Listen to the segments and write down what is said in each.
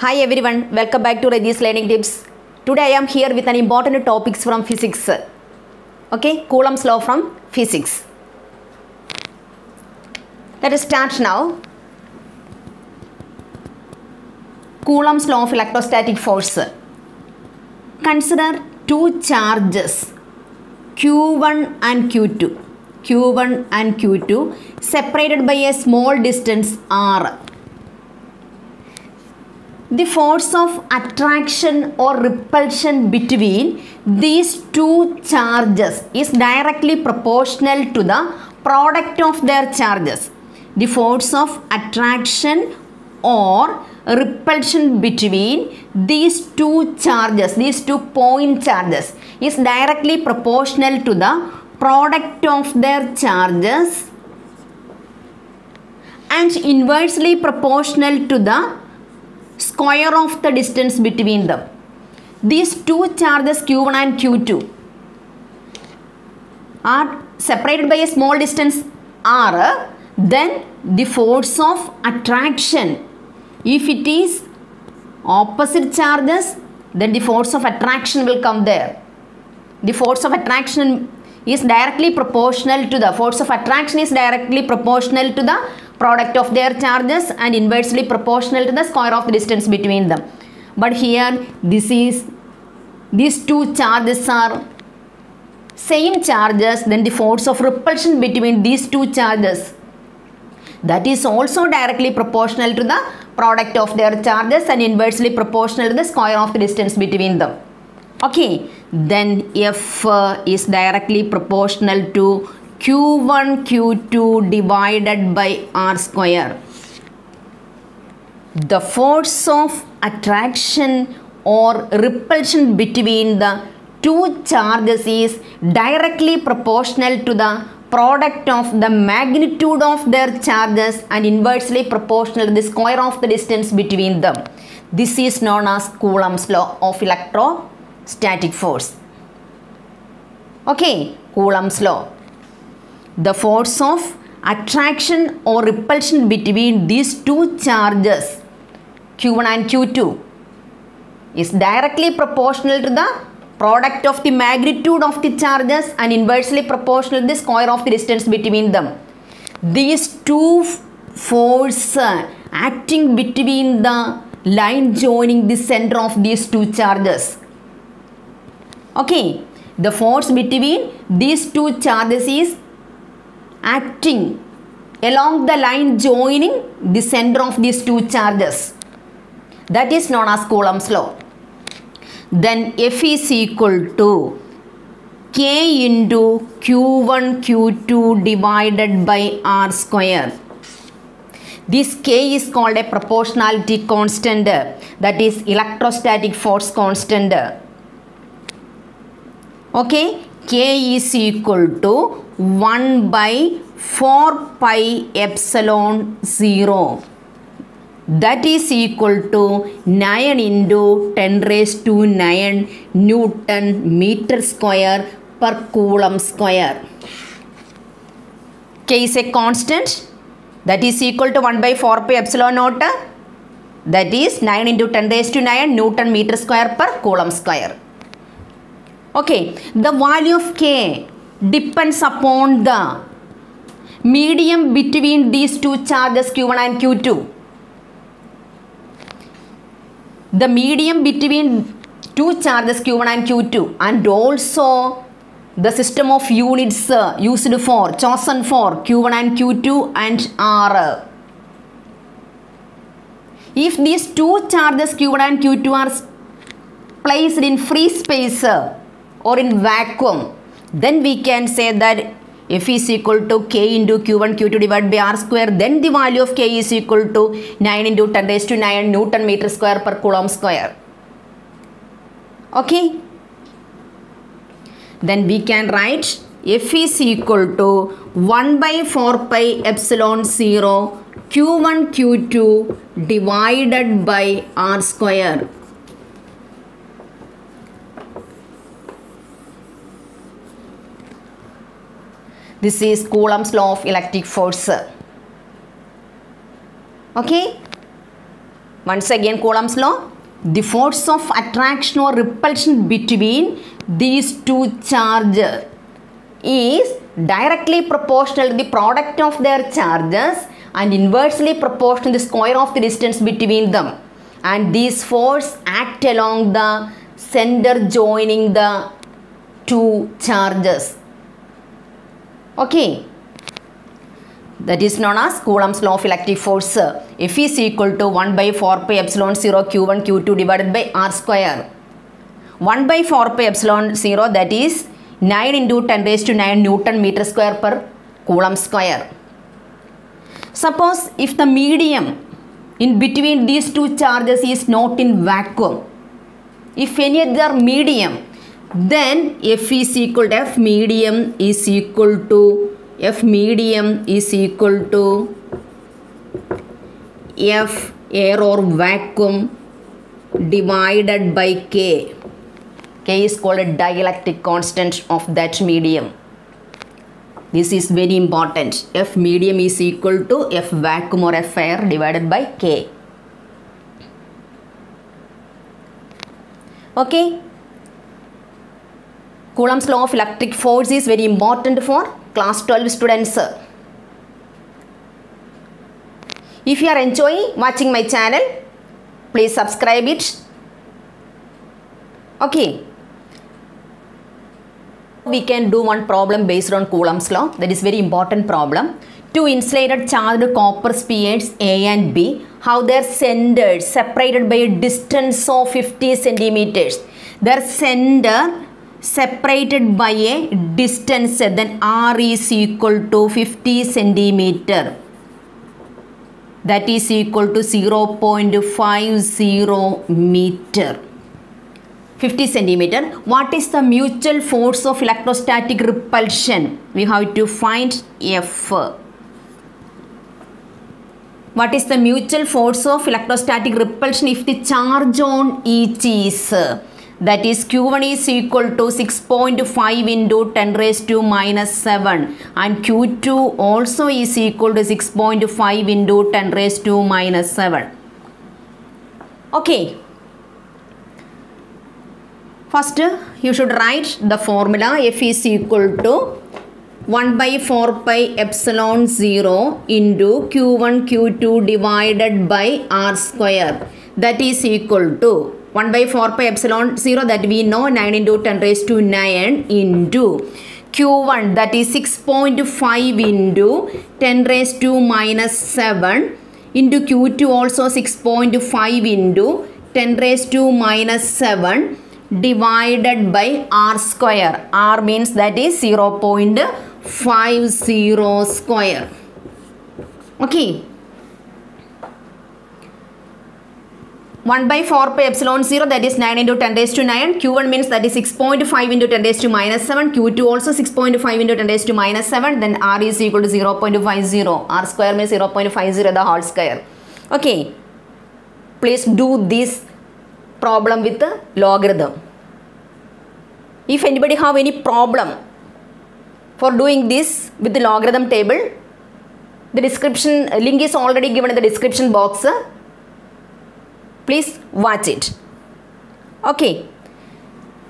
Hi everyone, welcome back to Reggie's Learning Tips. Today I am here with an important topics from physics. Okay, Coulomb's law from physics. Let us start now. Coulomb's law of electrostatic force. Consider two charges Q1 and Q2. Q1 and Q2 separated by a small distance R. The force of attraction or repulsion between these two charges is directly proportional to the product of their charges. The force of attraction or repulsion between these two charges, these two point charges, is directly proportional to the product of their charges and inversely proportional to the square of the distance between them. These two charges Q1 and Q2 are separated by a small distance R. Then the force of attraction, if it is opposite charges, then the force of attraction will come there. The force of attraction is directly proportional to the product of their charges and inversely proportional to the square of the distance between them. But here these two charges are same charges, then the force of repulsion between these two charges, that is also directly proportional to the product of their charges and inversely proportional to the square of the distance between them. Okay, then F is directly proportional to Q1 Q2 divided by R square. The force of attraction or repulsion between the two charges is directly proportional to the product of the magnitude of their charges and inversely proportional to the square of the distance between them. This is known as Coulomb's law of electrostatic force. Okay, Coulomb's law. The force of attraction or repulsion between these two charges Q1 and Q2 is directly proportional to the product of the magnitude of the charges and inversely proportional to the square of the distance between them. These two forces acting between the line joining the center of these two charges. Okay, the force between these two charges is acting along the line joining the center of these two charges. That is known as Coulomb's law. Then F is equal to K into Q1 Q2 divided by R square. This K is called a proportionality constant, that is electrostatic force constant. Okay, K is equal to 1 by 4 pi epsilon 0. That is equal to 9 into 10 raised to 9 Newton meter square per Coulomb square. K is a constant, that is equal to 1 by 4 pi epsilon naught, that is 9 into 10 raised to 9 Newton meter square per Coulomb square. Okay, the value of K depends upon the medium between these two charges Q1 and Q2. The medium between two charges Q1 and Q2 and also the system of units chosen for Q1 and Q2 and R. If these two charges Q1 and Q2 are placed in free space or in vacuum, then we can say that F is equal to K into Q1 Q2 divided by R square. Then the value of K is equal to 9 into 10 raised to 9 Newton meter square per Coulomb square. Okay. Then we can write F is equal to 1 by 4 pi epsilon 0 Q1 Q2 divided by R square. This is Coulomb's law of electric force. Okay. Once again, Coulomb's law. The force of attraction or repulsion between these two charges is directly proportional to the product of their charges and inversely proportional to the square of the distance between them. And these forces act along the center joining the two charges. Okay. That is known as Coulomb's law of electric force. F is equal to 1 by 4 pi epsilon 0 q1 q2 divided by r square. 1 by 4 pi epsilon 0, that is 9 into 10 raised to 9 Newton meter square per Coulomb square. Suppose if the medium in between these two charges is not in vacuum, if any other medium, then F is equal to F medium is equal to F air or vacuum divided by K. K is called a dielectric constant of that medium. This is very important. F medium is equal to F vacuum or F air divided by K. Okay. Coulomb's law of electric force is very important for class 12 students. If you are enjoying watching my channel, please subscribe it. Okay. We can do one problem based on Coulomb's law. That is very important problem. Two insulated charged copper spheres A and B have their centers separated by a distance of 50 centimeters. Their center separated by a distance, then R is equal to 50 centimeter. That is equal to 0.50 meter. 50 centimeter. What is the mutual force of electrostatic repulsion? We have to find F. What is the mutual force of electrostatic repulsion if the charge on each is, that is Q1 is equal to 6.5 into 10 raised to minus 7 and Q2 also is equal to 6.5 into 10 raised to minus 7. Okay. First, you should write the formula. F is equal to 1 by 4 pi epsilon 0 into Q1 Q2 divided by R square. That is equal to 1 by 4 pi epsilon 0, that we know, 9 into 10 raised to 9 into Q1, that is 6.5 into 10 raised to minus 7 into Q2 also 6.5 into 10 raised to minus 7 divided by R square. R means that is 0.50 square. Okay. 1 by 4 pi epsilon 0, that is 9 into 10 raised to 9. Q1 means that is 6.5 into 10 raised to minus 7. Q2 also 6.5 into 10 raised to minus 7. Then R is equal to 0.50. R square means 0.50 the whole square. Okay. Please do this problem with the logarithm. If anybody have any problem for doing this with the logarithm table, the description link is already given in the description box. Please watch it. Okay.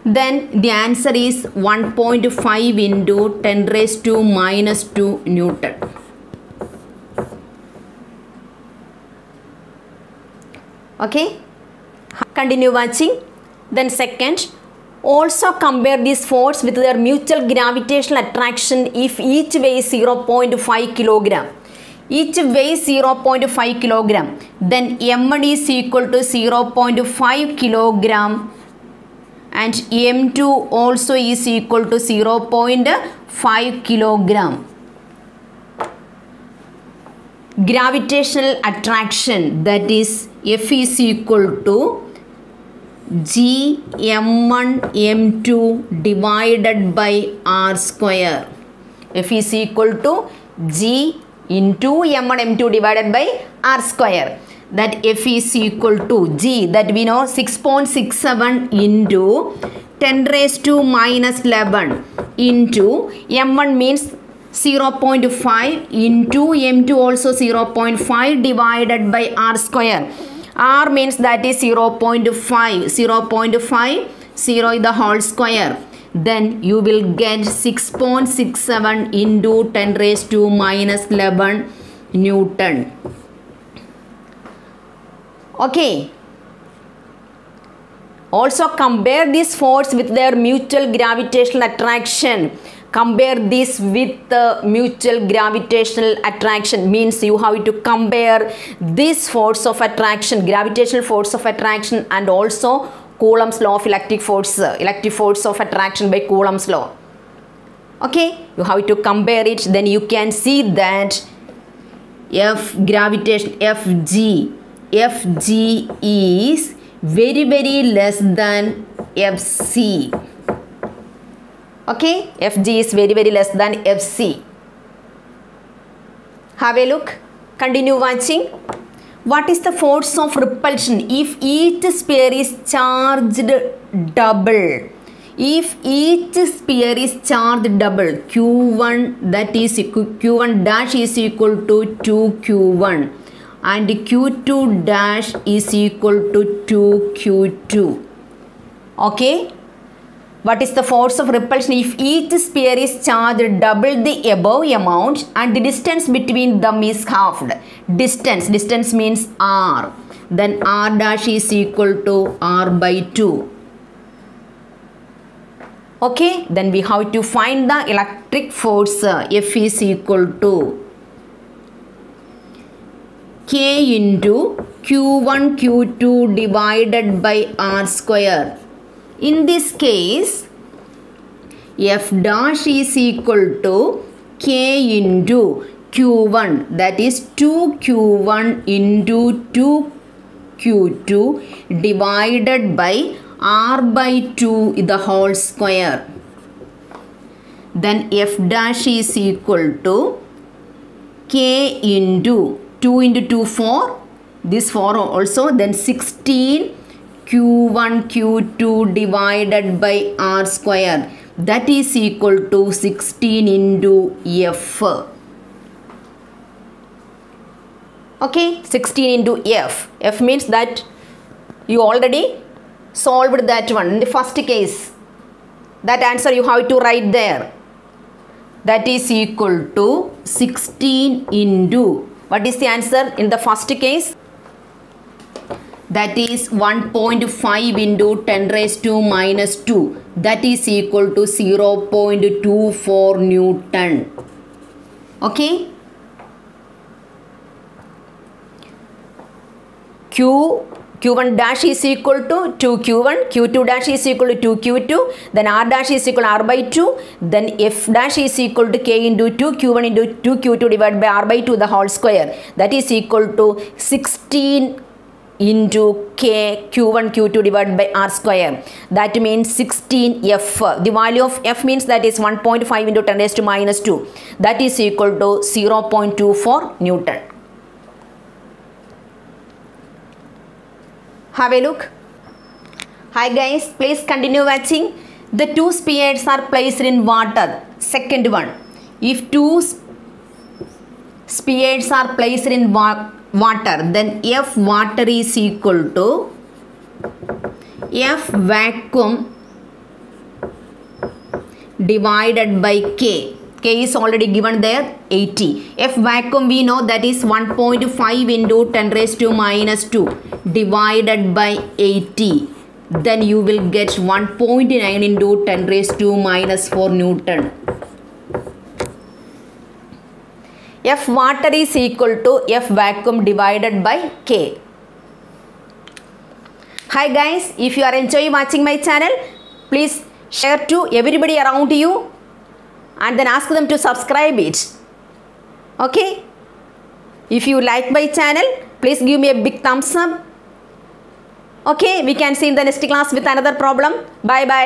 Then the answer is 1.5 into 10 raised to minus 2 Newton. Okay. Continue watching. Then second, also compare these forces with their mutual gravitational attraction if each weighs 0.5 kilogram. Each weighs 0.5 kilogram. Then M1 is equal to 0.5 kilogram and M2 also is equal to 0.5 kilogram. Gravitational attraction, that is F is equal to G M1 M2 divided by R square. F is equal to G into M1 M2 divided by R square. That F is equal to G, that we know 6.67 into 10 raised to minus 11 into M1 means 0.5 into M2 also 0.5 divided by R square. R means that is 0.5. 0.5, 0 is the whole square. Then you will get 6.67 into 10 raised to minus 11 Newton. Okay. Also compare this force with their mutual gravitational attraction. Compare this with the mutual gravitational attraction means you have to compare this force of attraction, gravitational force of attraction, and also Coulomb's law of electric force of attraction by Coulomb's law. Okay, you have to compare it. Then you can see that Fg is very less than Fc. Okay, Fg is very less than Fc. Have a look. Continue watching. What is the force of repulsion if each sphere is charged double? If each sphere is charged double, Q1 that is Q1 dash is equal to 2Q1 and Q2 dash is equal to 2Q2. Okay. What is the force of repulsion if each sphere is charged double the above amount and the distance between them is halved? Distance means R. Then R dash is equal to R by 2. Okay, then we have to find the electric force. F is equal to K into Q1 Q2 divided by R square. In this case, F dash is equal to K into Q1, that is 2Q1 into 2Q2 divided by R by 2 the whole square. Then F dash is equal to K into 2 into 2 4, this 4 also, then 16 Q1 Q2 divided by R square, that is equal to 16 into F. Okay, 16 into F. F means that you already solved that one in the first case. That answer you have to write there. That is equal to 16 into, what is the answer in the first case? That is 1.5 into 10 raised to minus 2. That is equal to 0.24 Newton. Okay. Q1 dash is equal to 2Q1. Q2 dash is equal to 2Q2. Then R dash is equal to R by 2. Then F dash is equal to K into 2Q1 into 2Q2 divided by R by 2 the whole square. That is equal to 16 into K Q1 Q2 divided by R square. That means 16 F. The value of F means that is 1.5 into 10 raised to minus 2. That is equal to 0.24 Newton. Have a look. Hi guys, please continue watching. The two spheres are placed in water. Second one. If two spheres are placed in water, then F water is equal to F vacuum divided by K. K is already given there, 80. F vacuum we know that is 1.5 into 10 raised to minus 2 divided by 80. Then you will get 1.9 into 10 raised to minus 4 Newton. F water is equal to F vacuum divided by K. Hi guys, if you are enjoying watching my channel, please share to everybody around you and then ask them to subscribe it. Okay? If you like my channel, please give me a big thumbs up. Okay, we can see in the next class with another problem. Bye bye.